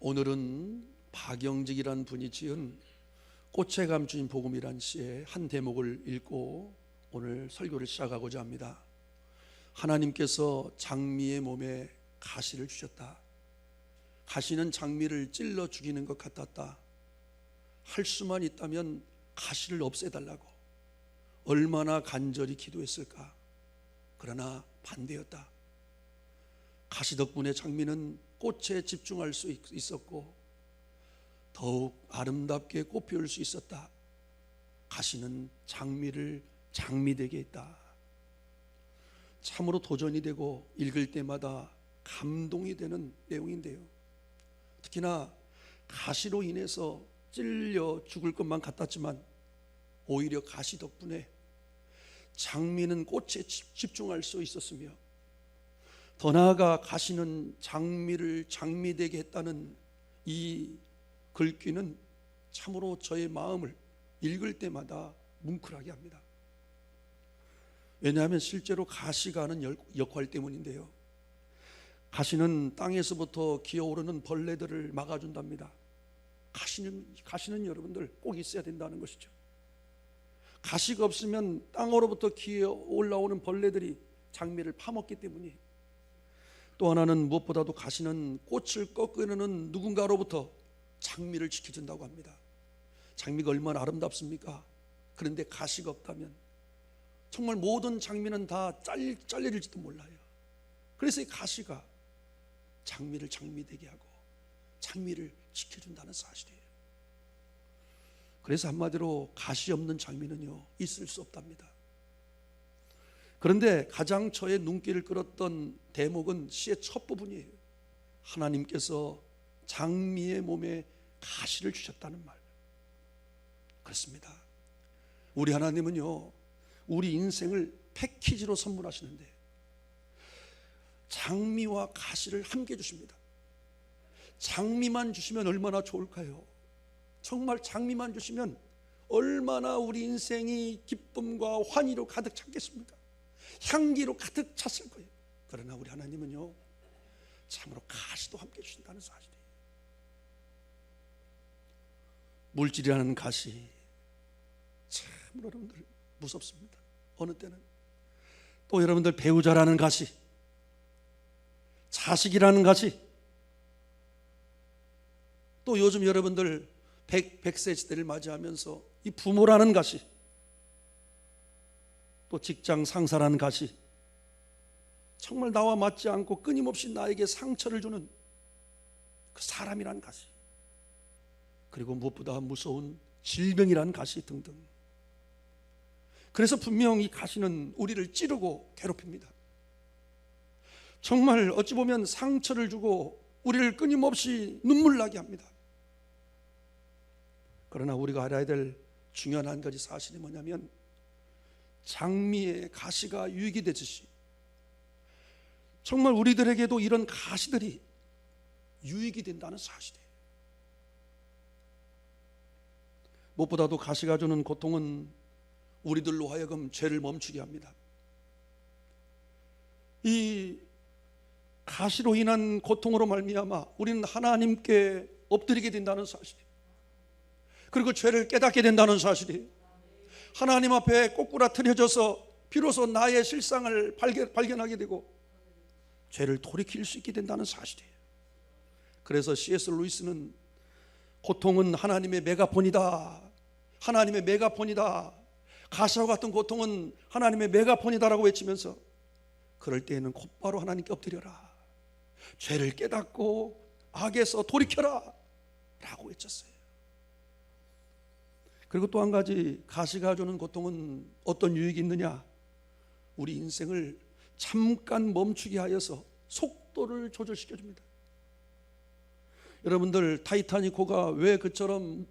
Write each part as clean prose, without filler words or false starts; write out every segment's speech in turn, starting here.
오늘은 박영직이란 분이 지은 꽃에 감추인 복음이란 시의 한 대목을 읽고 오늘 설교를 시작하고자 합니다. 하나님께서 장미의 몸에 가시를 주셨다. 가시는 장미를 찔러 죽이는 것 같았다. 할 수만 있다면 가시를 없애달라고 얼마나 간절히 기도했을까. 그러나 반대였다. 가시 덕분에 장미는 꽃에 집중할 수 있었고 더욱 아름답게 꽃피울 수 있었다. 가시는 장미를 장미되게 했다. 참으로 도전이 되고 읽을 때마다 감동이 되는 내용인데요. 특히나 가시로 인해서 찔려 죽을 것만 같았지만 오히려 가시 덕분에 장미는 꽃에 집중할 수 있었으며 더 나아가 가시는 장미를 장미되게 했다는 이 글귀는 참으로 저의 마음을 읽을 때마다 뭉클하게 합니다. 왜냐하면 실제로 가시가 하는 역할 때문인데요. 가시는 땅에서부터 기어오르는 벌레들을 막아준답니다. 가시는 여러분들 꼭 있어야 된다는 것이죠. 가시가 없으면 땅으로부터 기어 올라오는 벌레들이 장미를 파먹기 때문이에요. 또 하나는 무엇보다도 가시는 꽃을 꺾으려는 누군가로부터 장미를 지켜준다고 합니다. 장미가 얼마나 아름답습니까? 그런데 가시가 없다면 정말 모든 장미는 다 잘려질지도 몰라요. 그래서 이 가시가 장미를 장미되게 하고 장미를 지켜준다는 사실이에요. 그래서 한마디로 가시 없는 장미는요 있을 수 없답니다. 그런데 가장 저의 눈길을 끌었던 대목은 시의 첫 부분이에요. 하나님께서 장미의 몸에 가시를 주셨다는 말. 그렇습니다. 우리 하나님은요 우리 인생을 패키지로 선물하시는데 장미와 가시를 함께 주십니다. 장미만 주시면 얼마나 좋을까요? 정말 장미만 주시면 얼마나 우리 인생이 기쁨과 환희로 가득 찼겠습니까? 향기로 가득 찼을 거예요. 그러나 우리 하나님은요 참으로 가시도 함께 주신다는 사실이에요. 물질이라는 가시 참으로 여러분들 무섭습니다. 어느 때는 또 여러분들 배우자라는 가시, 자식이라는 가시, 또 요즘 여러분들 100세 시대를 맞이하면서 이 부모라는 가시, 또 직장 상사라는 가시, 정말 나와 맞지 않고 끊임없이 나에게 상처를 주는 그 사람이라는 가시, 그리고 무엇보다 무서운 질병이라는 가시 등등. 그래서 분명 이 가시는 우리를 찌르고 괴롭힙니다. 정말 어찌 보면 상처를 주고 우리를 끊임없이 눈물 나게 합니다. 그러나 우리가 알아야 될 중요한 한 가지 사실이 뭐냐면 장미의 가시가 유익이 되듯이 정말 우리들에게도 이런 가시들이 유익이 된다는 사실이에요. 무엇보다도 가시가 주는 고통은 우리들로 하여금 죄를 멈추게 합니다. 이 가시로 인한 고통으로 말미암아 우리는 하나님께 엎드리게 된다는 사실이에요. 그리고 죄를 깨닫게 된다는 사실이에요. 하나님 앞에 꼬꾸라뜨려져서 비로소 나의 실상을 발견하게 되고 죄를 돌이킬 수 있게 된다는 사실이에요. 그래서 C.S. 루이스는 고통은 하나님의 메가폰이다. 하나님의 메가폰이다. 가시와 같은 고통은 하나님의 메가폰이다라고 외치면서 그럴 때에는 곧바로 하나님께 엎드려라. 죄를 깨닫고 악에서 돌이켜라 라고 외쳤어요. 그리고 또 한 가지 가시가 주는 고통은 어떤 유익이 있느냐? 우리 인생을 잠깐 멈추게 하여서 속도를 조절시켜줍니다. 여러분들 타이타닉호가 왜 그처럼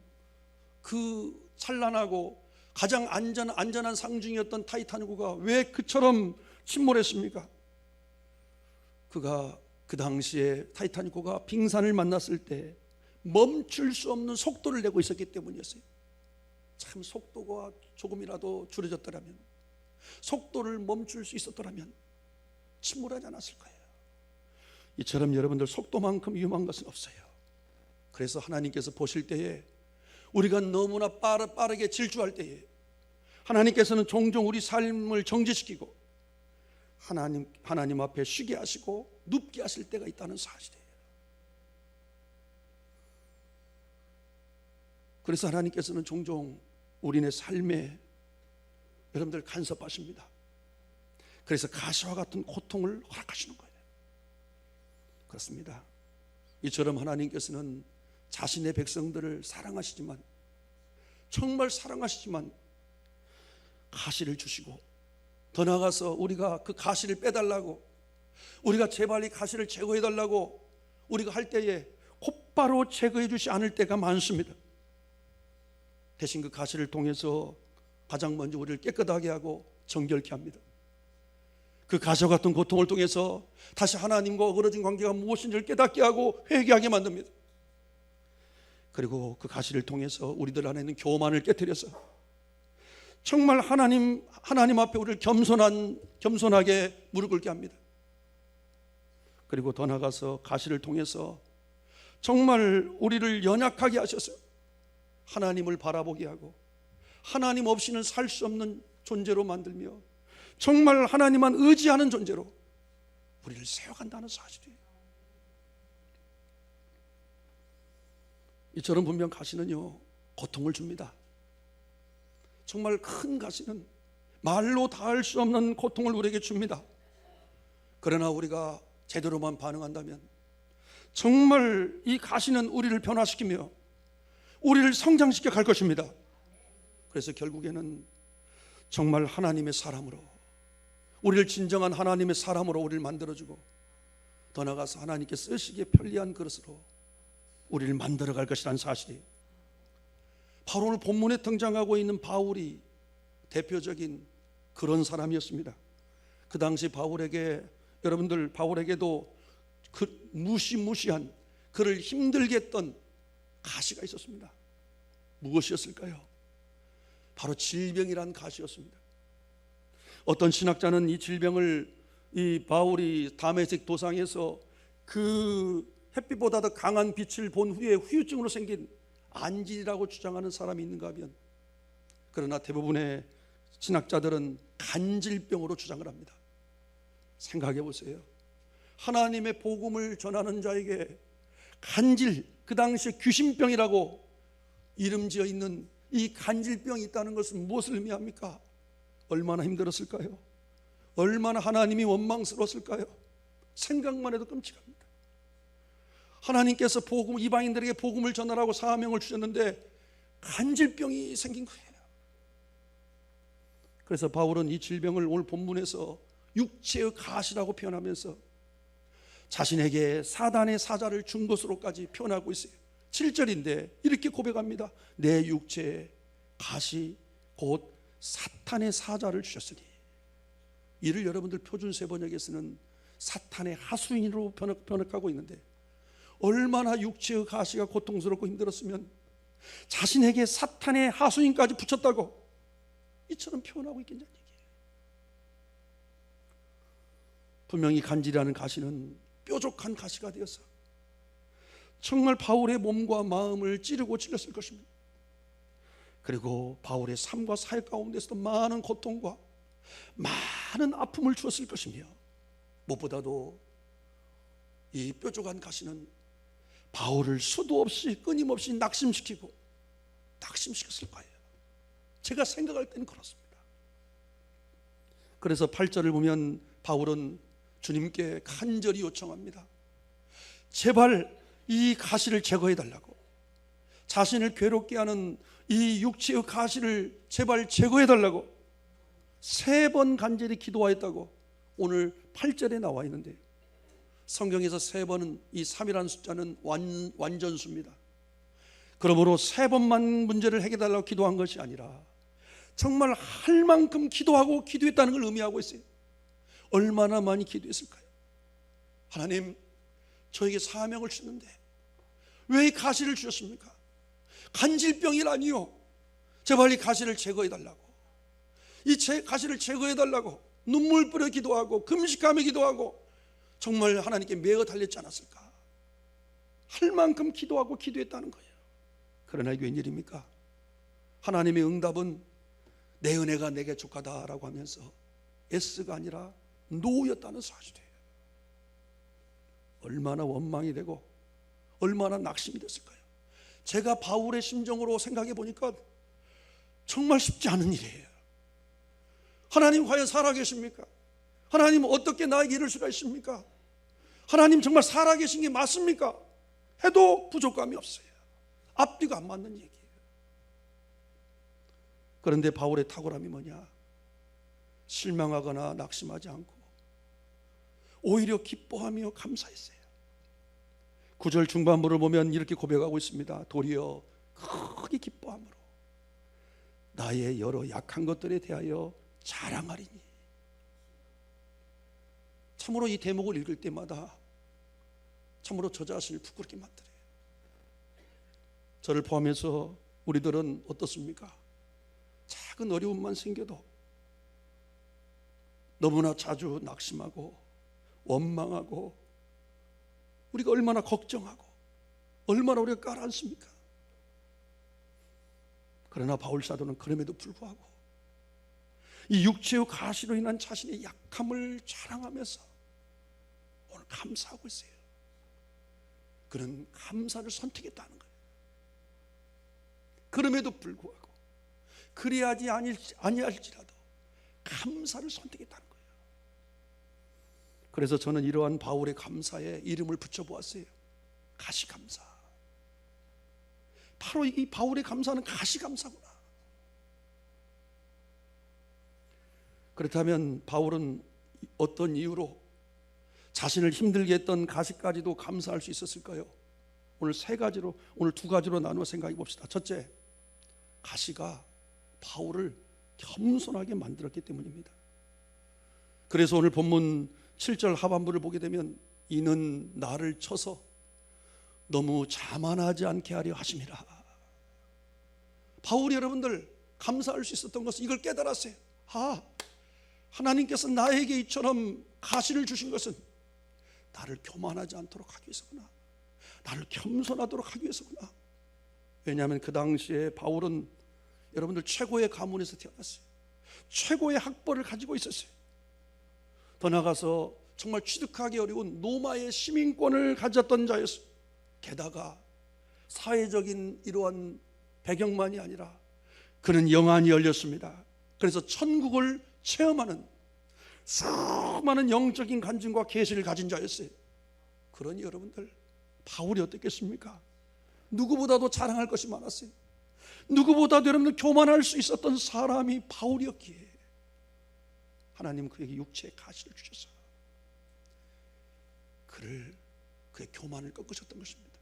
그 찬란하고 가장 안전한 상중이었던 타이타닉호가 왜 그처럼 침몰했습니까? 그가 그 당시에 타이타닉호가 빙산을 만났을 때 멈출 수 없는 속도를 내고 있었기 때문이었어요. 참 속도가 조금이라도 줄여졌더라면, 속도를 멈출 수 있었더라면 침몰하지 않았을 거예요. 이처럼 여러분들 속도만큼 위험한 것은 없어요. 그래서 하나님께서 보실 때에 우리가 너무나 빠르게 질주할 때에 하나님께서는 종종 우리 삶을 정지시키고 하나님 앞에 쉬게 하시고 눕게 하실 때가 있다는 사실이에요. 그래서 하나님께서는 종종 우리네 삶에 여러분들 간섭하십니다. 그래서 가시와 같은 고통을 허락하시는 거예요. 그렇습니다. 이처럼 하나님께서는 자신의 백성들을 사랑하시지만, 정말 사랑하시지만 가시를 주시고, 더 나아가서 우리가 그 가시를 빼달라고, 우리가 제발 이 가시를 제거해달라고 우리가 할 때에 곧바로 제거해 주지 않을 때가 많습니다. 대신 그 가시를 통해서 가장 먼저 우리를 깨끗하게 하고 정결케 합니다. 그 가시와 같은 고통을 통해서 다시 하나님과 어그러진 관계가 무엇인지를 깨닫게 하고 회개하게 만듭니다. 그리고 그 가시를 통해서 우리들 안에 있는 교만을 깨뜨려서 정말 하나님 앞에 우리를 겸손하게 무릎 꿇게 합니다. 그리고 더 나아가서 가시를 통해서 정말 우리를 연약하게 하셔서 하나님을 바라보게 하고 하나님 없이는 살 수 없는 존재로 만들며 정말 하나님만 의지하는 존재로 우리를 세워간다는 사실이에요. 이처럼 분명 가시는요, 고통을 줍니다. 정말 큰 가시는 말로 닿을 수 없는 고통을 우리에게 줍니다. 그러나 우리가 제대로만 반응한다면 정말 이 가시는 우리를 변화시키며 우리를 성장시켜 갈 것입니다. 그래서 결국에는 정말 하나님의 사람으로, 우리를 진정한 하나님의 사람으로 우리를 만들어주고, 더 나아가서 하나님께 쓰시기에 편리한 그릇으로 우리를 만들어 갈 것이라는 사실이에요. 바로 오늘 본문에 등장하고 있는 바울이 대표적인 그런 사람이었습니다. 그 당시 바울에게도 그 무시무시한, 그를 힘들게 했던 가시가 있었습니다. 무엇이었을까요? 바로 질병이란 가시였습니다. 어떤 신학자는 이 질병을, 이 바울이 다메섹 도상에서 그 햇빛보다 더 강한 빛을 본 후에 후유증으로 생긴 안질이라고 주장하는 사람이 있는가 하면, 그러나 대부분의 신학자들은 간질병으로 주장을 합니다. 생각해 보세요. 하나님의 복음을 전하는 자에게 간질, 그 당시에 귀신병이라고 이름지어 있는 이 간질병이 있다는 것은 무엇을 의미합니까? 얼마나 힘들었을까요? 얼마나 하나님이 원망스러웠을까요? 생각만 해도 끔찍합니다. 하나님께서 이방인들에게 복음을 전하라고 사명을 주셨는데 간질병이 생긴 거예요. 그래서 바울은 이 질병을 오늘 본문에서 육체의 가시라고 표현하면서 자신에게 사단의 사자를 준 것으로까지 표현하고 있어요. 7절인데 이렇게 고백합니다. 내 육체에 가시 곧 사탄의 사자를 주셨으니. 이를 여러분들 표준세 번역에서는 사탄의 하수인으로 번역하고 있는데, 얼마나 육체의 가시가 고통스럽고 힘들었으면 자신에게 사탄의 하수인까지 붙였다고 이처럼 표현하고 있겠냐는 얘기예요. 분명히 간질이라는 가시는 뾰족한 가시가 되어서 정말 바울의 몸과 마음을 찌르고 찔렀을 것입니다. 그리고 바울의 삶과 사역 가운데서도 많은 고통과 많은 아픔을 주었을 것이며, 무엇보다도 이 뾰족한 가시는 바울을 수도 없이 끊임없이 낙심시켰을 거예요. 제가 생각할 때는 그렇습니다. 그래서 8절을 보면 바울은 주님께 간절히 요청합니다. 제발 이 가시를 제거해 달라고, 자신을 괴롭게 하는 이 육체의 가시를 제발 제거해 달라고 3번 간절히 기도하였다고 오늘 8절에 나와 있는데요, 성경에서 3번은 이 3이라는 숫자는 완전수입니다. 그러므로 3번만 문제를 해결해 달라고 기도한 것이 아니라 정말 할 만큼 기도하고 기도했다는 걸 의미하고 있어요. 얼마나 많이 기도했을까요? 하나님, 저에게 사명을 주셨는데 왜 이 가시를 주셨습니까? 간질병이라니요. 제발 이 가시를 제거해 달라고, 이 가시를 제거해 달라고 눈물 뿌려 기도하고 금식하며 기도하고 정말 하나님께 매어 달렸지 않았을까? 할 만큼 기도하고 기도했다는 거예요. 그러나 이게 웬일입니까? 하나님의 응답은 내 은혜가 내게 족하다라고 하면서 S가 아니라 노였다는 사실이에요. 얼마나 원망이 되고 얼마나 낙심이 됐을까요? 제가 바울의 심정으로 생각해 보니까 정말 쉽지 않은 일이에요. 하나님 과연 살아계십니까? 하나님 어떻게 나에게 이럴 수가 있습니까? 하나님 정말 살아계신 게 맞습니까? 해도 부족감이 없어요. 앞뒤가 안 맞는 얘기예요. 그런데 바울의 탁월함이 뭐냐? 실망하거나 낙심하지 않고 오히려 기뻐하며 감사했어요. 9절 중반부를 보면 이렇게 고백하고 있습니다. 도리어 크게 기뻐함으로 나의 여러 약한 것들에 대하여 자랑하리니. 참으로 이 대목을 읽을 때마다 참으로 저 자신을 부끄럽게 만들어요. 저를 포함해서 우리들은 어떻습니까? 작은 어려움만 생겨도 너무나 자주 낙심하고 원망하고 우리가 얼마나 걱정하고 얼마나 우리가 깔아앉습니까? 그러나 바울 사도는 그럼에도 불구하고 이 육체의 가시로 인한 자신의 약함을 자랑하면서 오늘 감사하고 있어요. 그는 감사를 선택했다는 거예요. 그럼에도 불구하고 그리하지 아니할지라도 감사를 선택했다는 거예요. 그래서 저는 이러한 바울의 감사에 이름을 붙여보았어요. 가시감사. 바로 이 바울의 감사는 가시감사구나. 그렇다면 바울은 어떤 이유로 자신을 힘들게 했던 가시까지도 감사할 수 있었을까요? 오늘 두 가지로 나누어 생각해 봅시다. 첫째, 가시가 바울을 겸손하게 만들었기 때문입니다. 그래서 오늘 본문 7절 하반부를 보게 되면 이는 나를 쳐서 너무 자만하지 않게 하려 하심이라. 바울이 여러분들 감사할 수 있었던 것은 이걸 깨달았어요. 하나님께서 나에게 이처럼 가시를 주신 것은 나를 교만하지 않도록 하기 위해서구나. 나를 겸손하도록 하기 위해서구나. 왜냐하면 그 당시에 바울은 여러분들 최고의 가문에서 태어났어요. 최고의 학벌을 가지고 있었어요. 더 나아가서 정말 취득하기 어려운 로마의 시민권을 가졌던 자였어요. 게다가 사회적인 이러한 배경만이 아니라 그는 영안이 열렸습니다. 그래서 천국을 체험하는 수많은 영적인 간증과 계시를 가진 자였어요. 그러니 여러분들 바울이 어떻겠습니까? 누구보다도 자랑할 것이 많았어요. 누구보다도 여러분들 교만할 수 있었던 사람이 바울이었기에 하나님 그에게 육체의 가시를 주셔서 그의 교만을 꺾으셨던 것입니다.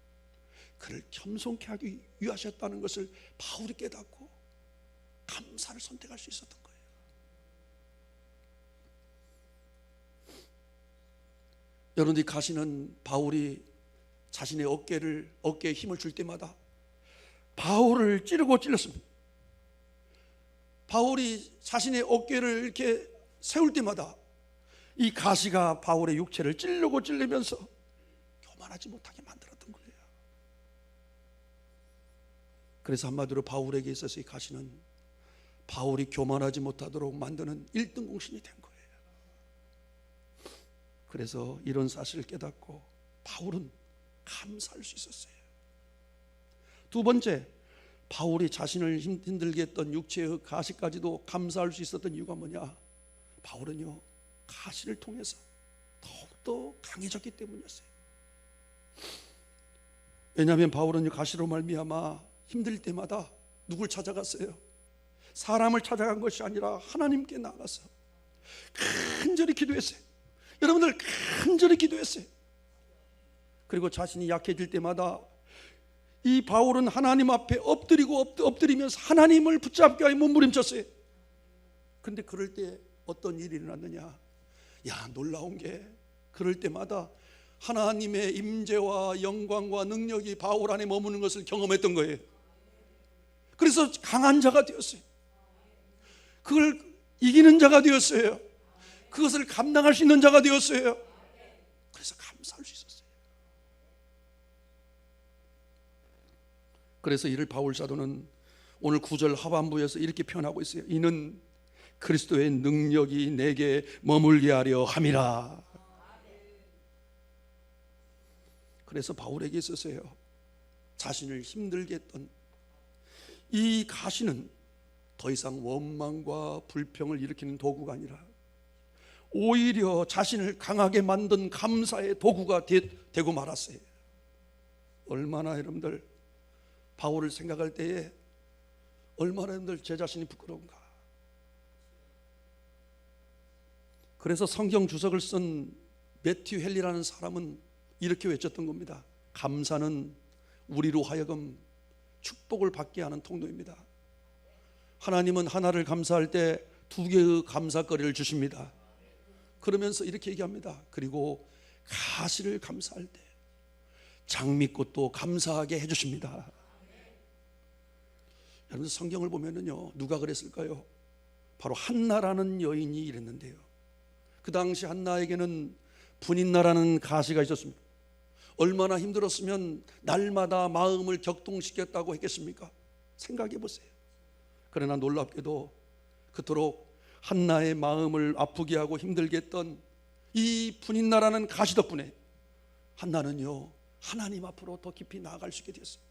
그를 겸손케 하기 위하셨다는 것을 바울이 깨닫고 감사를 선택할 수 있었던 거예요. 여러분, 이 가시는 바울이 자신의 어깨에 힘을 줄 때마다 바울을 찔렀습니다. 바울이 자신의 어깨를 이렇게 세울 때마다 이 가시가 바울의 육체를 찔르면서 교만하지 못하게 만들었던 거예요. 그래서 한마디로 바울에게 있어서 이 가시는 바울이 교만하지 못하도록 만드는 1등 공신이 된 거예요. 그래서 이런 사실을 깨닫고 바울은 감사할 수 있었어요. 두 번째, 바울이 자신을 힘들게 했던 육체의 가시까지도 감사할 수 있었던 이유가 뭐냐? 바울은요, 가시를 통해서 더욱더 강해졌기 때문이었어요. 왜냐하면 바울은 가시로 말미암아 힘들 때마다 누굴 찾아갔어요? 사람을 찾아간 것이 아니라 하나님께 나가서 간절히 기도했어요. 여러분들 간절히 기도했어요. 그리고 자신이 약해질 때마다 이 바울은 하나님 앞에 엎드리면서 하나님을 붙잡기 위해 몸부림쳤어요. 그런데 그럴 때 어떤 일이 일어났느냐? 놀라운 게 그럴 때마다 하나님의 임재와 영광과 능력이 바울 안에 머무는 것을 경험했던 거예요. 그래서 강한 자가 되었어요. 그걸 이기는 자가 되었어요. 그것을 감당할 수 있는 자가 되었어요. 그래서 감사할 수 있었어요. 그래서 이를 바울 사도는 오늘 9절 하반부에서 이렇게 표현하고 있어요. 이는 그리스도의 능력이 내게 머물게 하려 함이라. 그래서 바울에게 있어서요, 자신을 힘들게 했던 이 가시는 더 이상 원망과 불평을 일으키는 도구가 아니라 오히려 자신을 강하게 만든 감사의 도구가 되고 말았어요. 얼마나 여러분들 바울을 생각할 때에 얼마나 여러분들 제 자신이 부끄러운가. 그래서 성경 주석을 쓴 매튜 헨리라는 사람은 이렇게 외쳤던 겁니다. 감사는 우리로 하여금 축복을 받게 하는 통로입니다. 하나님은 하나를 감사할 때 두 개의 감사거리를 주십니다. 그러면서 이렇게 얘기합니다. 그리고 가시를 감사할 때 장미꽃도 감사하게 해주십니다. 여러분 성경을 보면은요, 누가 그랬을까요? 바로 한나라는 여인이 이랬는데요. 그 당시 한나에게는 분인나라는 가시가 있었습니다. 얼마나 힘들었으면 날마다 마음을 격동시켰다고 했겠습니까? 생각해 보세요. 그러나 놀랍게도 그토록 한나의 마음을 아프게 하고 힘들게 했던 이 분인나라는 가시 덕분에 한나는요, 하나님 앞으로 더 깊이 나아갈 수 있게 되었어요.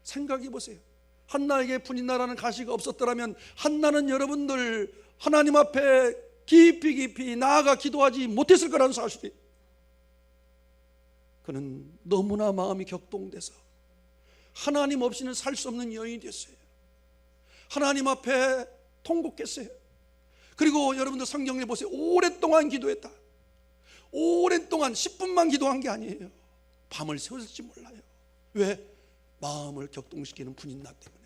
생각해 보세요. 한나에게 분인나라는 가시가 없었더라면 한나는 여러분들 하나님 앞에 깊이 나아가 기도하지 못했을 거라는 사실이에요. 그는 너무나 마음이 격동돼서 하나님 없이는 살 수 없는 여인이 됐어요. 하나님 앞에 통곡했어요. 그리고 여러분들 성경에 보세요. 오랫동안 기도했다. 오랫동안 10분만 기도한 게 아니에요. 밤을 새웠을지 몰라요. 왜? 마음을 격동시키는 분인나 때문에.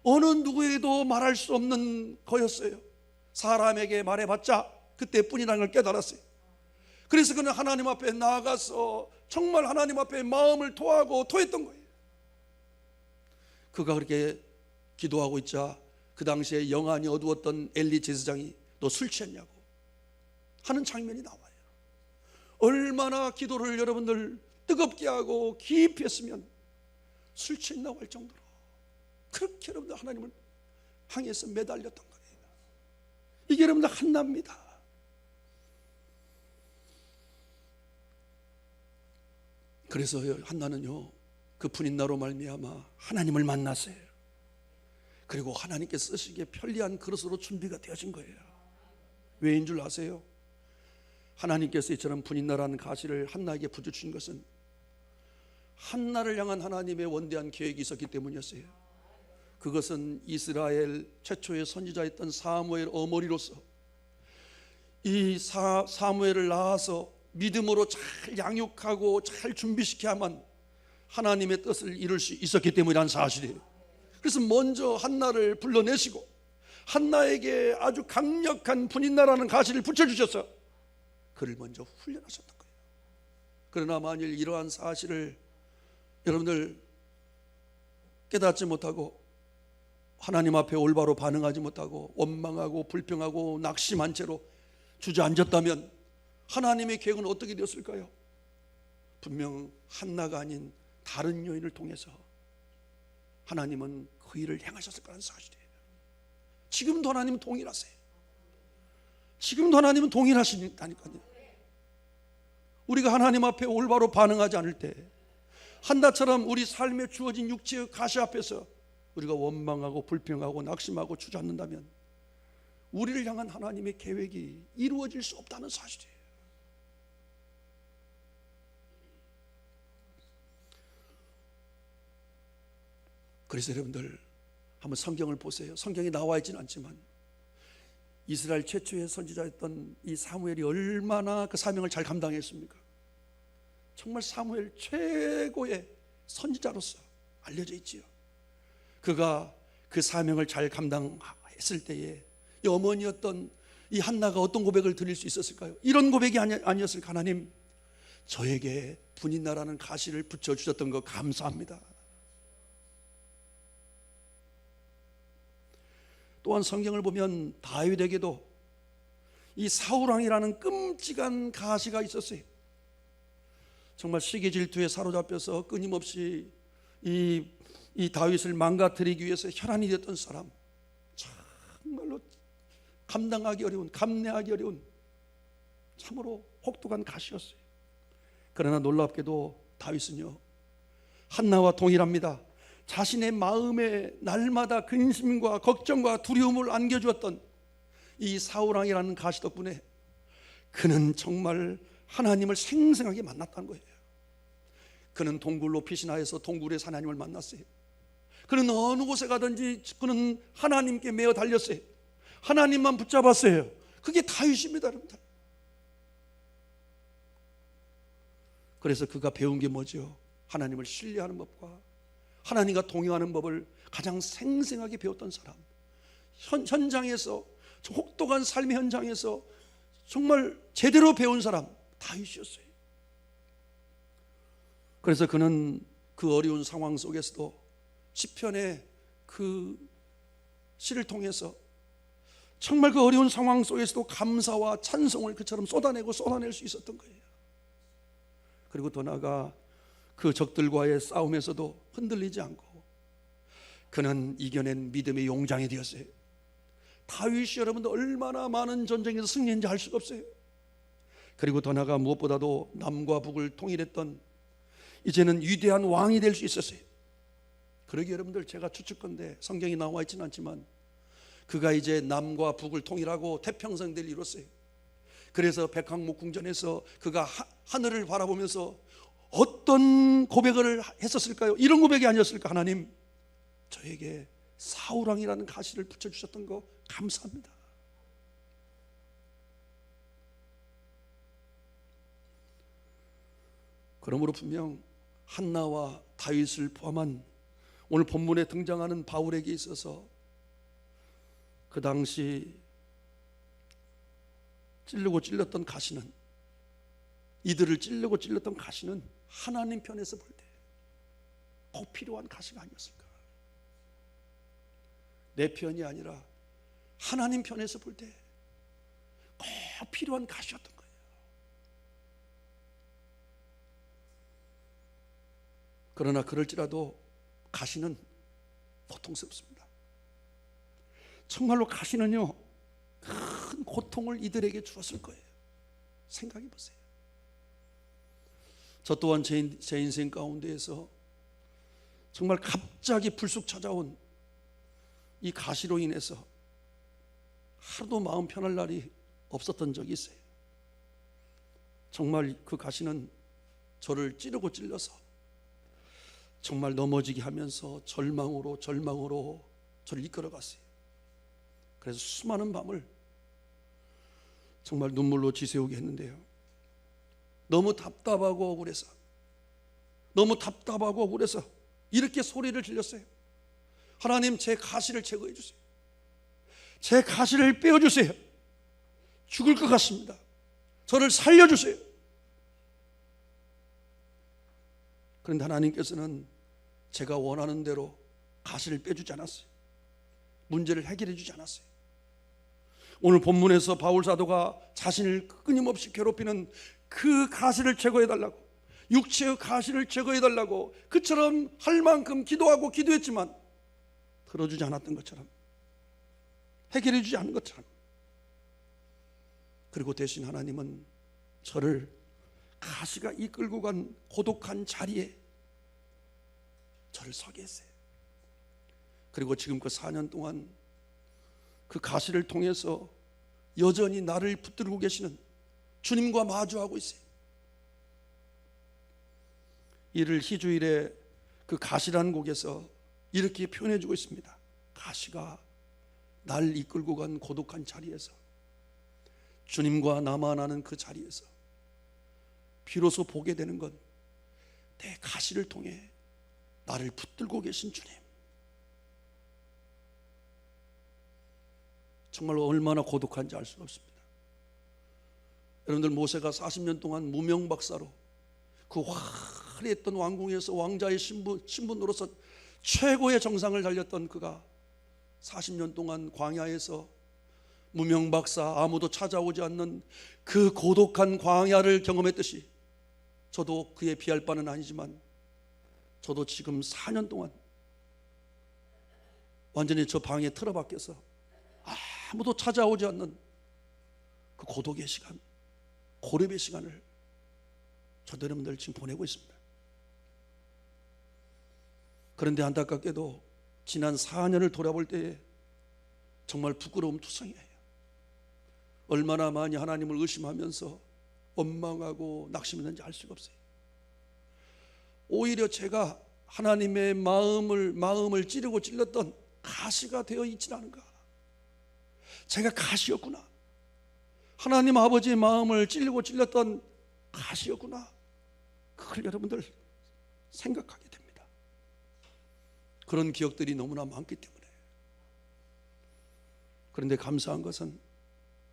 어느 누구에게도 말할 수 없는 거였어요. 사람에게 말해봤자 그때뿐이라는 걸 깨달았어요. 그래서 그는 하나님 앞에 나아가서 정말 하나님 앞에 마음을 토하고 토했던 거예요. 그가 그렇게 기도하고 있자 그 당시에 영안이 어두웠던 엘리 제사장이 너 술 취했냐고 하는 장면이 나와요. 얼마나 기도를 여러분들 뜨겁게 하고 깊이 했으면 술 취했나고 할 정도로 그렇게 여러분들 하나님을 향해서 매달렸던 거예요. 이게 여러분들 한나입니다. 그래서 한나는요, 그 분인나로 말미암아 하나님을 만났어요. 그리고 하나님께서 쓰시기에 편리한 그릇으로 준비가 되어진 거예요. 왜인 줄 아세요? 하나님께서 이처럼 분인나라는 가시를 한나에게 부여주신 것은 한나를 향한 하나님의 원대한 계획이 있었기 때문이었어요. 그것은 이스라엘 최초의 선지자였던 사무엘 어머니로서 이 사무엘을 낳아서 믿음으로 잘 양육하고 잘 준비시켜야만 하나님의 뜻을 이룰 수 있었기 때문이라는 사실이에요. 그래서 먼저 한나를 불러내시고 한나에게 아주 강력한 분인나라는 가시를 붙여주셔서 그를 먼저 훈련하셨던 거예요. 그러나 만일 이러한 사실을 여러분들 깨닫지 못하고 하나님 앞에 올바로 반응하지 못하고 원망하고 불평하고 낙심한 채로 주저앉았다면 하나님의 계획은 어떻게 되었을까요? 분명 한나가 아닌 다른 여인을 통해서 하나님은 그 일을 행하셨을 거라는 사실이에요. 지금도 하나님은 동일하세요. 지금도 하나님은 동일하시니까요. 우리가 하나님 앞에 올바로 반응하지 않을 때 한나처럼 우리 삶에 주어진 육체의 가시 앞에서 우리가 원망하고 불평하고 낙심하고 주저앉는다면 우리를 향한 하나님의 계획이 이루어질 수 없다는 사실이에요. 그래서 여러분들 한번 성경을 보세요. 성경에 나와 있지는 않지만 이스라엘 최초의 선지자였던 이 사무엘이 얼마나 그 사명을 잘 감당했습니까? 정말 사무엘 최고의 선지자로서 알려져 있지요. 그가 그 사명을 잘 감당했을 때에 이 어머니였던 이 한나가 어떤 고백을 드릴 수 있었을까요? 이런 고백이 아니었을까? 하나님, 저에게 분인나라는 가시를 붙여주셨던 거 감사합니다. 또한 성경을 보면 다윗에게도 이 사울왕이라는 끔찍한 가시가 있었어요. 정말 시기 질투에 사로잡혀서 끊임없이 이 다윗을 망가뜨리기 위해서 혈안이 됐던 사람, 정말로 감당하기 어려운, 감내하기 어려운 참으로 혹독한 가시였어요. 그러나 놀랍게도 다윗은요, 한나와 동일합니다. 자신의 마음에 날마다 근심과 걱정과 두려움을 안겨주었던 이 사울왕이라는 가시 덕분에 그는 정말 하나님을 생생하게 만났다는 거예요. 그는 동굴 높이 신화에서 동굴에서 하나님을 만났어요. 그는 어느 곳에 가든지 그는 하나님께 매어 달렸어요. 하나님만 붙잡았어요. 그게 다윗입니다, 여러분들. 그래서 그가 배운 게 뭐죠? 하나님을 신뢰하는 법과 하나님과 동행하는 법을 가장 생생하게 배웠던 사람, 현장에서, 혹독한 삶의 현장에서 정말 제대로 배운 사람, 다윗이었어요. 그래서 그는 그 어려운 상황 속에서도 시편의 그 시를 통해서 정말 그 어려운 상황 속에서도 감사와 찬송을 그처럼 쏟아낼 수 있었던 거예요. 그리고 더 나아가 그 적들과의 싸움에서도 흔들리지 않고 그는 이겨낸 믿음의 용장이 되었어요. 다윗이 여러분들 얼마나 많은 전쟁에서 승리했는지 알 수가 없어요. 그리고 더 나아가 무엇보다도 남과 북을 통일했던 이제는 위대한 왕이 될 수 있었어요. 그러기 여러분들 제가 추측컨대 성경이 나와 있지는 않지만 그가 이제 남과 북을 통일하고 태평성대를 이뤘어요. 그래서 백항목 궁전에서 그가 하늘을 바라보면서 어떤 고백을 했었을까요? 이런 고백이 아니었을까? 하나님, 저에게 사울왕이라는 가시를 붙여주셨던 거 감사합니다. 그러므로 분명 한나와 다윗을 포함한 오늘 본문에 등장하는 바울에게 있어서 그 당시 찔르고 찔렸던 가시는, 이들을 찔르고 찔렸던 가시는 하나님 편에서 볼 때 꼭 필요한 가시가 아니었을까? 내 편이 아니라 하나님 편에서 볼 때 꼭 필요한 가시였던 거예요. 그러나 그럴지라도 가시는 고통스럽습니다. 정말로 가시는요, 큰 고통을 이들에게 주었을 거예요. 생각해 보세요. 저 또한 제 인생 가운데에서 정말 갑자기 불쑥 찾아온 이 가시로 인해서 하루도 마음 편할 날이 없었던 적이 있어요. 정말 그 가시는 저를 찌르고 찔러서 정말 넘어지게 하면서 절망으로 저를 이끌어갔어요. 그래서 수많은 밤을 정말 눈물로 지새우게 했는데요, 너무 답답하고 억울해서 이렇게 소리를 질렀어요. 하나님, 제 가시를 제거해 주세요. 제 가시를 빼어주세요. 죽을 것 같습니다. 저를 살려주세요. 그런데 하나님께서는 제가 원하는 대로 가시를 빼주지 않았어요. 문제를 해결해 주지 않았어요. 오늘 본문에서 바울 사도가 자신을 끊임없이 괴롭히는 그 가시를 제거해달라고, 육체의 가시를 제거해달라고 그처럼 할 만큼 기도하고 기도했지만 들어주지 않았던 것처럼, 해결해 주지 않은 것처럼, 그리고 대신 하나님은 저를 가시가 이끌고 간 고독한 자리에 저를 서게 했어요. 그리고 지금껏 4년 동안 그 가시를 통해서 여전히 나를 붙들고 계시는 주님과 마주하고 있어요. 이를 희주일의 그 가시라는 곡에서 이렇게 표현해 주고 있습니다. 가시가 날 이끌고 간 고독한 자리에서, 주님과 나만 아는 그 자리에서 비로소 보게 되는 건 내 가시를 통해 나를 붙들고 계신 주님. 정말 얼마나 고독한지 알 수가 없습니다. 여러분들, 모세가 40년 동안 무명박사로 그 화려했던 왕궁에서 왕자의 신분으로서 최고의 정상을 달렸던 그가 40년 동안 광야에서 무명박사, 아무도 찾아오지 않는 그 고독한 광야를 경험했듯이 저도 그에 비할 바는 아니지만 저도 지금 4년 동안 완전히 저 방에 틀어박혀서 아무도 찾아오지 않는 그 고독의 시간, 고립의 시간을 저도 여러분들 지금 보내고 있습니다. 그런데 안타깝게도 지난 4년을 돌아볼 때에 정말 부끄러움 투성이에요. 얼마나 많이 하나님을 의심하면서 원망하고 낙심했는지 알 수가 없어요. 오히려 제가 하나님의 마음을 찌르고 찔렀던 가시가 되어 있지 않은가. 제가 가시였구나. 하나님 아버지의 마음을 찔리고 찔렸던 가시였구나. 그걸 여러분들 생각하게 됩니다. 그런 기억들이 너무나 많기 때문에. 그런데 감사한 것은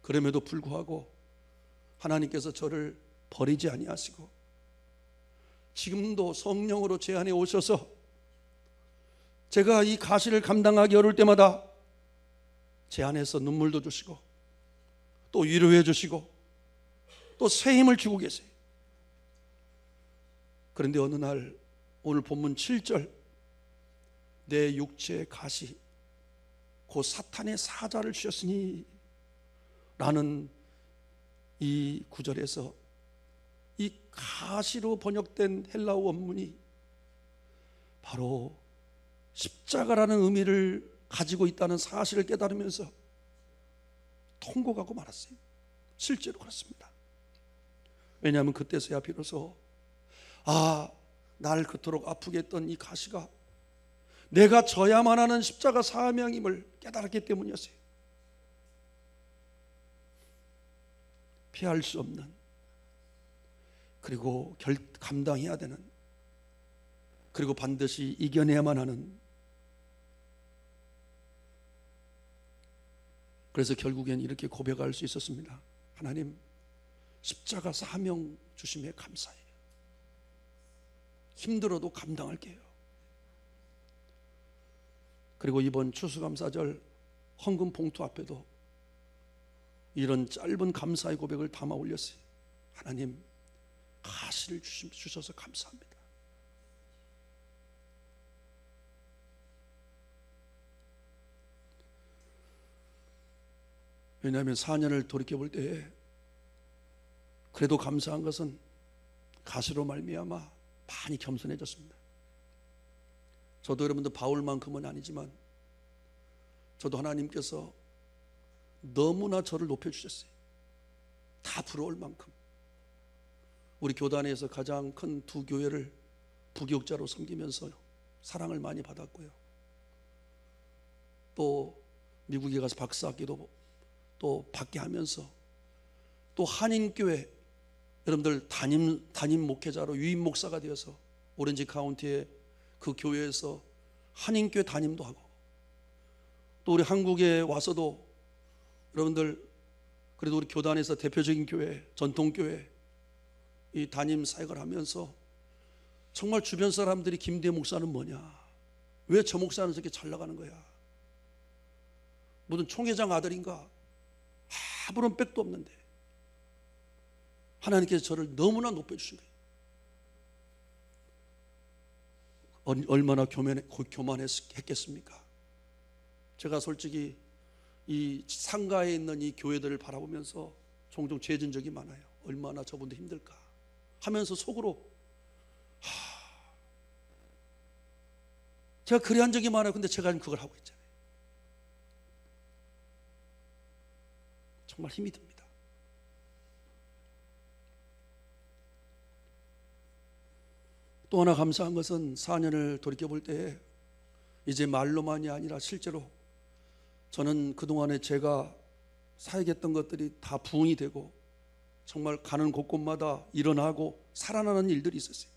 그럼에도 불구하고 하나님께서 저를 버리지 아니하시고 지금도 성령으로 제 안에 오셔서 제가 이 가시를 감당하기 어려울 때마다 제 안에서 눈물도 주시고 또 위로해 주시고 또 새 힘을 주고 계세요. 그런데 어느 날 오늘 본문 7절 내 육체의 가시 곧 사탄의 사자를 주셨으니 라는 이 구절에서 이 가시로 번역된 헬라어 원문이 바로 십자가라는 의미를 가지고 있다는 사실을 깨달으면서 통곡하고 말았어요. 실제로 그렇습니다. 왜냐하면 그때서야 비로소 날 그토록 아프게 했던 이 가시가 내가 져야만 하는 십자가 사명임을 깨달았기 때문이었어요. 피할 수 없는, 그리고 감당해야 되는, 그리고 반드시 이겨내야만 하는. 그래서 결국엔 이렇게 고백할 수 있었습니다. 하나님, 십자가 사명 주심에 감사해요. 힘들어도 감당할게요. 그리고 이번 추수감사절 헌금 봉투 앞에도 이런 짧은 감사의 고백을 담아 올렸어요. 하나님, 가시를 주셔서 감사합니다. 왜냐하면 4년을 돌이켜볼 때에 그래도 감사한 것은 가시로 말미암아 많이 겸손해졌습니다. 저도 여러분들 바울만큼은 아니지만 저도 하나님께서 너무나 저를 높여주셨어요. 다 부러울 만큼. 우리 교단에서 가장 큰 두 교회를 부교육자로 섬기면서 사랑을 많이 받았고요. 또 미국에 가서 박사학위도 또 받게 하면서 또 한인교회 여러분들 담임 목회자로 유임 목사가 되어서 오렌지 카운티의 그 교회에서 한인교회 담임도 하고 또 우리 한국에 와서도 여러분들 그래도 우리 교단에서 대표적인 교회, 전통교회 이 담임 사역을 하면서 정말 주변 사람들이 김대 목사는 뭐냐, 왜 저 목사는 저렇게 잘 나가는 거야, 무슨 총회장 아들인가, 아무런 빽도 없는데 하나님께서 저를 너무나 높여주신 거예요. 얼마나 교만했겠습니까? 제가 솔직히 이 상가에 있는 이 교회들을 바라보면서 종종 죄진 적이 많아요. 얼마나 저분들 힘들까 하면서 속으로 제가 그래 한 적이 많아요. 근데 제가 지금 그걸 하고 있잖아요. 정말 힘이 듭니다. 또 하나 감사한 것은 4년을 돌이켜볼 때 이제 말로만이 아니라 실제로 저는 그동안에 제가 사역했던 것들이 다 부응이 되고 정말 가는 곳곳마다 일어나고 살아나는 일들이 있었어요.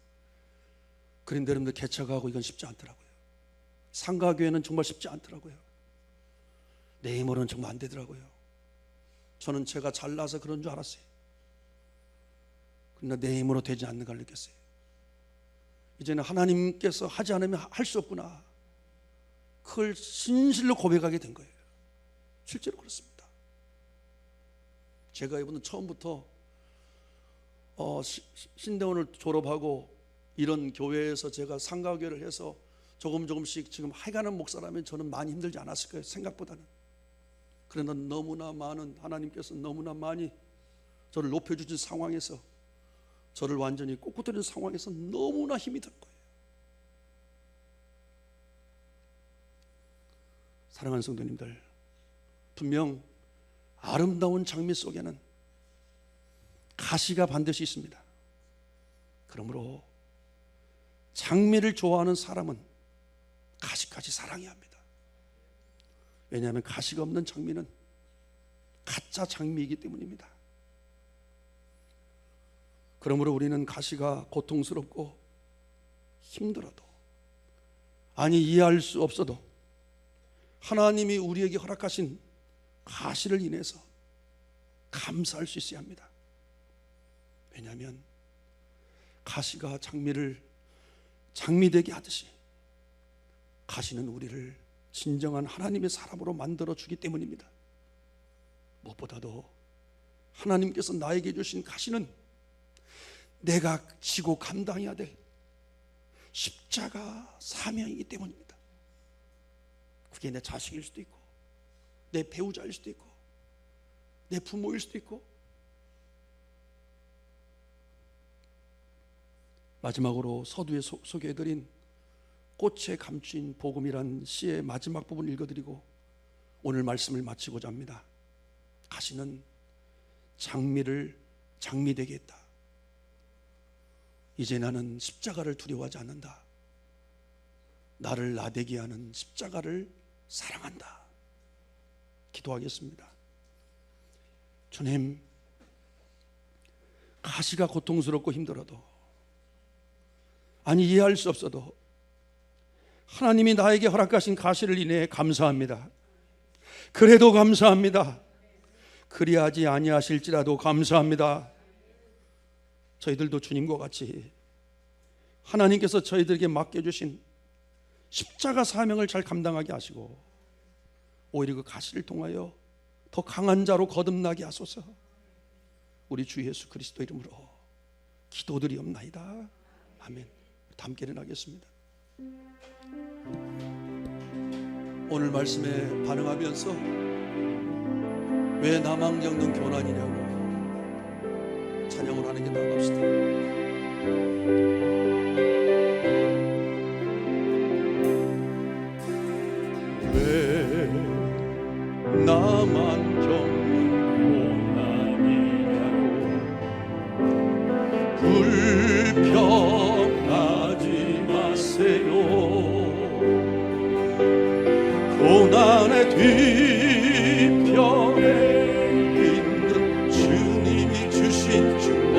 그런데 여러분들 개척하고 이건 쉽지 않더라고요. 상가교회는 정말 쉽지 않더라고요. 내 힘으로는 정말 안 되더라고요. 저는 제가 잘나서 그런 줄 알았어요. 그러나 내 힘으로 되지 않는 걸 느꼈어요. 이제는 하나님께서 하지 않으면 할 수 없구나, 그걸 진실로 고백하게 된 거예요. 실제로 그렇습니다. 제가 이번에 처음부터 신대원을 졸업하고 이런 교회에서 제가 상가교회를 해서 조금씩 지금 해가는 목사라면 저는 많이 힘들지 않았을 거예요, 생각보다는. 그러나 너무나 많은, 하나님께서 너무나 많이 저를 높여주신 상황에서, 저를 완전히 꼿꼿해진 상황에서 너무나 힘이 들 거예요. 사랑하는 성도님들, 분명 아름다운 장미 속에는 가시가 반드시 있습니다. 그러므로 장미를 좋아하는 사람은 가시까지 사랑해야 합니다. 왜냐하면 가시가 없는 장미는 가짜 장미이기 때문입니다. 그러므로 우리는 가시가 고통스럽고 힘들어도, 아니 이해할 수 없어도 하나님이 우리에게 허락하신 가시를 인해서 감사할 수 있어야 합니다. 왜냐하면 가시가 장미를 장미되게 하듯이 가시는 우리를 진정한 하나님의 사람으로 만들어주기 때문입니다. 무엇보다도 하나님께서 나에게 주신 가시는 내가 지고 감당해야 될 십자가 사명이기 때문입니다. 그게 내 자식일 수도 있고, 내 배우자일 수도 있고, 내 부모일 수도 있고. 마지막으로 서두에 소개해드린 꽃에 감춘 복음이란 시의 마지막 부분 읽어드리고 오늘 말씀을 마치고자 합니다. 가시는 장미를 장미되게 했다. 이제 나는 십자가를 두려워하지 않는다. 나를 나되게 하는 십자가를 사랑한다. 기도하겠습니다. 주님, 가시가 고통스럽고 힘들어도, 아니 이해할 수 없어도 하나님이 나에게 허락하신 가시를 인해 감사합니다. 그래도 감사합니다. 그리하지 아니하실지라도 감사합니다. 저희들도 주님과 같이 하나님께서 저희들에게 맡겨주신 십자가 사명을 잘 감당하게 하시고 오히려 그 가시를 통하여 더 강한 자로 거듭나게 하소서. 우리 주 예수 그리스도 이름으로 기도드리옵나이다. 아멘. 함께 일어나겠습니다. 오늘 말씀에 반응하면서 왜 나만 겪는 고난이냐고 찬양을 하는 게 나갑시다. 왜 나만 겪는 고난이냐고 불평하지 마세요. 고난의 뒤편에 있는 주님이 주신 축복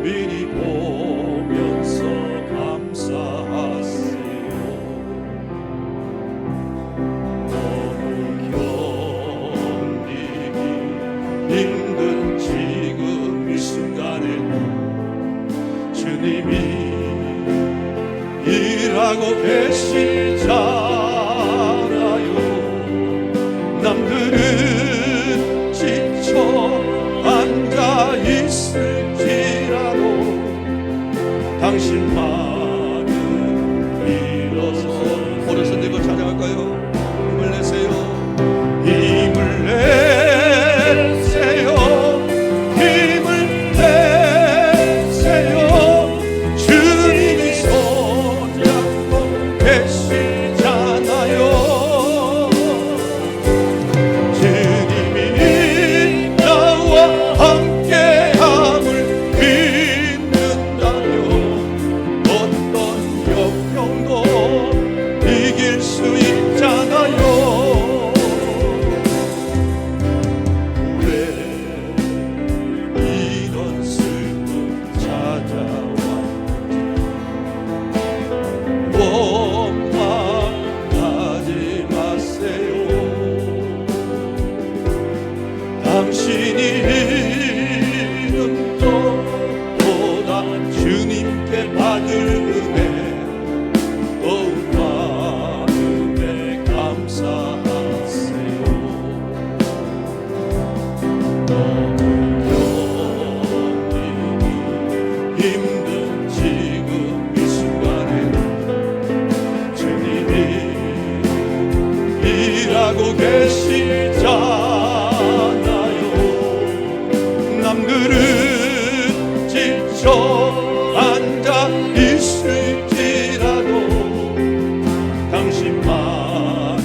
미리 보면서 감사하세요. 너무 견디기 힘든 지금 이 순간에 주님이 일하고 계시잖아요. 남들은 지쳐 앉아 있을지라도 당신만은 일어서 오른손 들고 찬양할까요? 힘을 내세요. 힘을 내세요. 힘을 내세요. 주님이 손잡고 계시잖아요. 주님이 나와 함께함을 믿는다면 주저앉아 있을지라도 당신만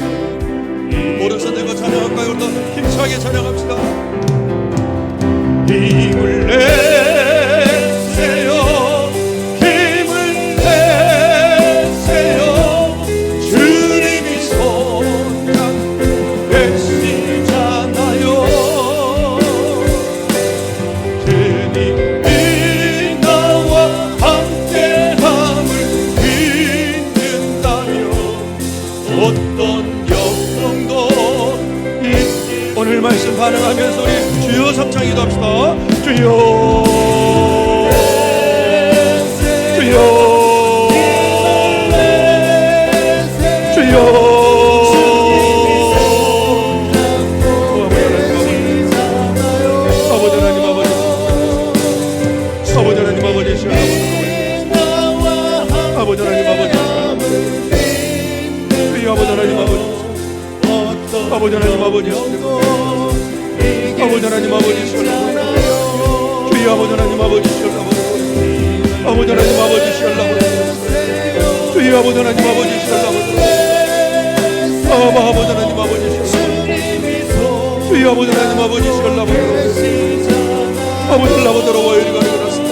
모든 손들과 찬양할까요? 우리도 힘차게 찬양합시다. 힘을 내세요, 힘을 내세요. 주님이 손잡 계시잖아요. 주님이 나와 함께함을 믿는다면 어떤 역경도 오늘 말씀 반응하면서 우리 주여 삼창 기도합시다. 주여 주여 주여 아버지 하나님 아버지 아버지 하나님 아버지 아버지 하나님 아버지 주여 아버지 하나님 아버지 아버지 하나님 아버지 아버지 하나님 아버지 주여 아버지 하나님 아버지 아버지 하나님 아버지 주여 아버지 하나님 아버지 아버지 하나님 아버지 주여 아버지 하나님 아버지 아버지 라보도록 와이리가 그렇습니다.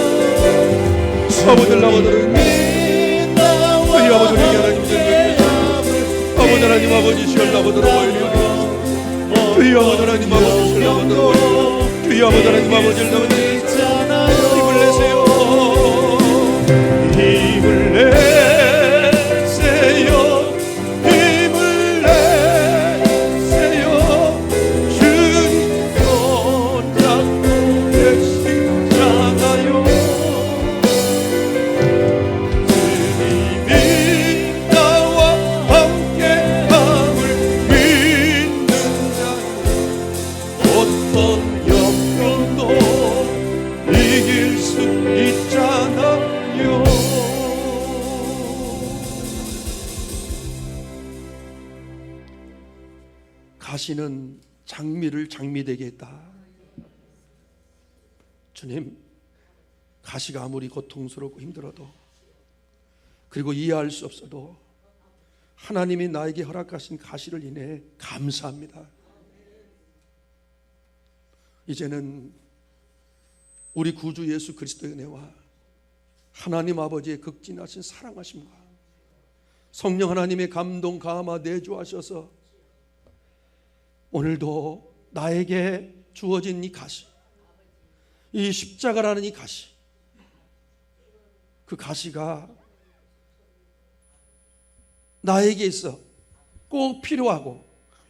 아버지 라보도록 주여 아버지 하나님 아버지 하나님 아버지 라보도록 와이리가 주여 아버지 하나님 아버지 주여 아버지 하나님 아버지 힘을 내세요, 힘을 내세요, 힘을 내세요. 주님 손잡고 계시잖아요. 주님이 나와 함께함을 믿는다면 어떤 역경도 이길 수 있잖아요. 가시는 장미를 장미되게 했다. 주님, 가시가 아무리 고통스럽고 힘들어도 그리고 이해할 수 없어도 하나님이 나에게 허락하신 가시를 인해 감사합니다. 이제는 우리 구주 예수 그리스도의 은혜와 하나님 아버지의 극진하신 사랑하심과 성령 하나님의 감동 감화 내주하셔서 오늘도 나에게 주어진 이 가시, 이 십자가라는 이 가시, 그 가시가 나에게 있어 꼭 필요하고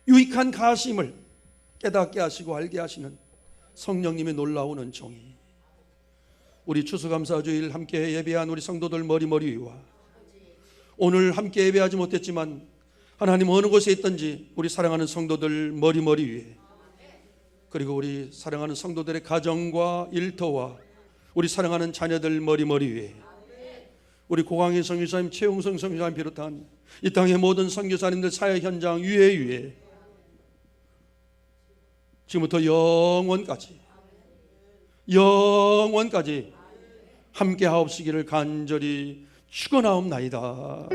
유익한 가시임을 깨닫게 하시고 알게 하시는 성령님의 놀라운 은총이 우리 추수감사주일 함께 예배한 우리 성도들 머리머리 위와 오늘 함께 예배하지 못했지만 하나님 어느 곳에 있든지 우리 사랑하는 성도들 머리머리 위에 그리고 우리 사랑하는 성도들의 가정과 일터와 우리 사랑하는 자녀들 머리머리 위에 우리 고강희 선교사님, 최웅성 선교사님 비롯한 이 땅의 모든 선교사님들 사역 현장 위에 지금부터 영원까지 함께 하옵시기를 간절히 축원하옵나이다.